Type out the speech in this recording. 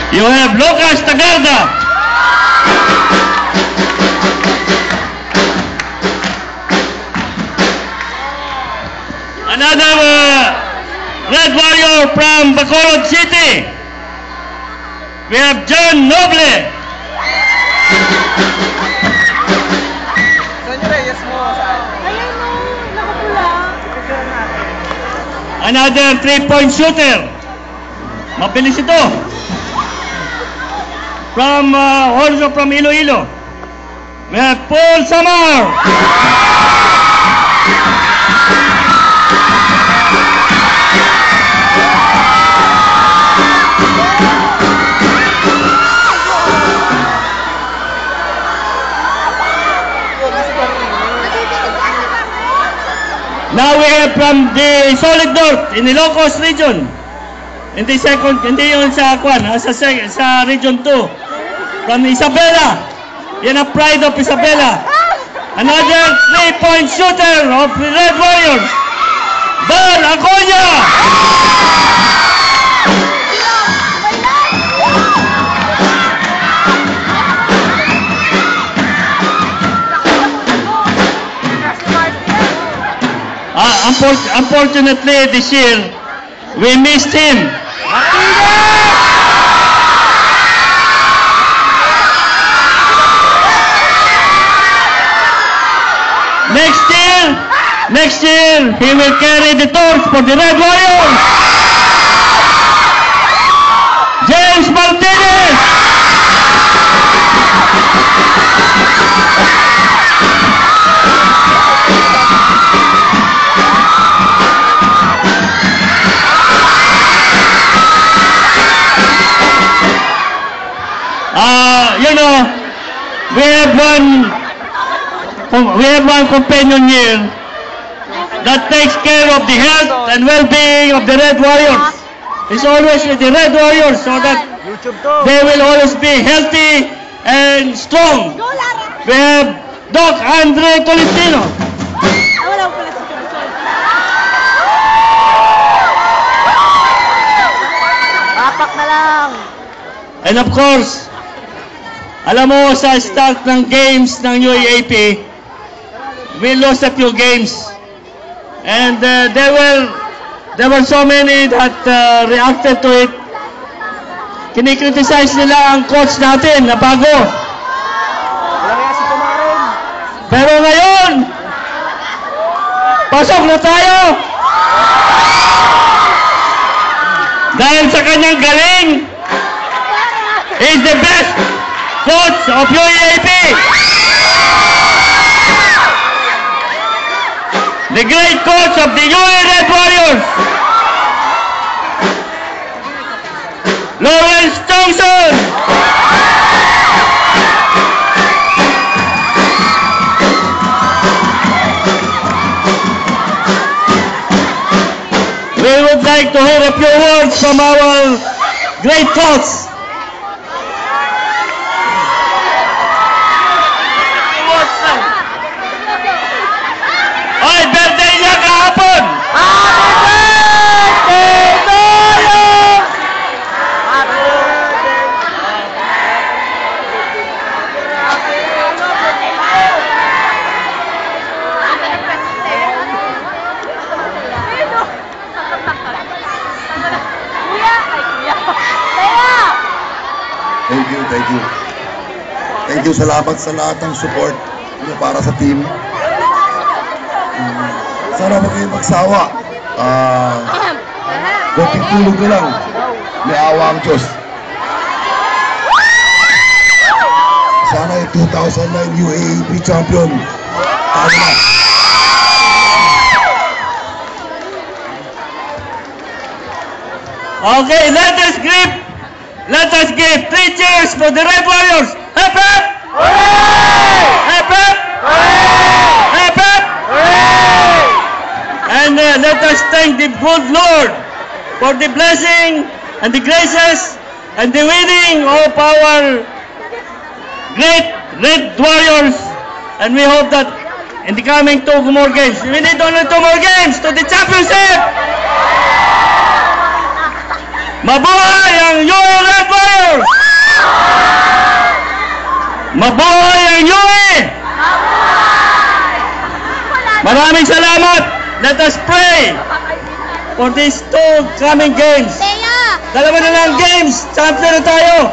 You have Lucas Tagarda. Another Red Warrior from Bacolod City. We have John Noble. Another 3-point shooter. Mabilis ito. Also from Iloilo. We have Paul Samar. Now we have from the Solid North in Ilocos region. In the second, hindi yun sa Kwan, sa region 2. From Isabela. Yan ang pride of Isabela. Another 3-point shooter of the Red Warriors. Bal Aconya. Unfortunately, this year, we missed him. Next year, he will carry the torch for the Red Warriors. James Martinez. You know, we have one companion here that takes care of the health and well-being of the Red Warriors. He's always with the Red Warriors so that they will always be healthy and strong. We have Doc Andre Tolentino. Papak na lang. And of course, alam mo, sa start ng games ng UAAP, we lost a few games. And there were so many that reacted to it. Kinikriticize nila ang coach natin na bago. Pero ngayon, pasok na tayo! Dahil sa kanyang galing, he's the best coach of UAAP. The great coach of the UAA Red Warriors, Lawrence Thompson. We would like to hear a few words from our great coach. Ay, birthday niya kahapon! Happy birthday to you! Happy birthday! Thank you. Salamat sa lahat ng support niyo para sa team. Sana huwag kayong magsawa. Kunting tulog na lang. May awa ang Diyos. Sana yung 2009 UAAP champion. Tayo na. Okay, let us give 3 cheers for the Red Warriors. Hep hep! Hooray! Hep hep! Hooray! Hep hep! Hooray! And let us thank the good Lord for the blessing and the graces and the winning of our great Red Warriors. And we hope that in the coming 2 more games, we need only 2 more games to the championship. Mabuhay ang UAA Red Warriors! Mabuhay ang UE! Maraming salamat! Let us pray for these two coming games. Dalawa na lang games, champion na tayo.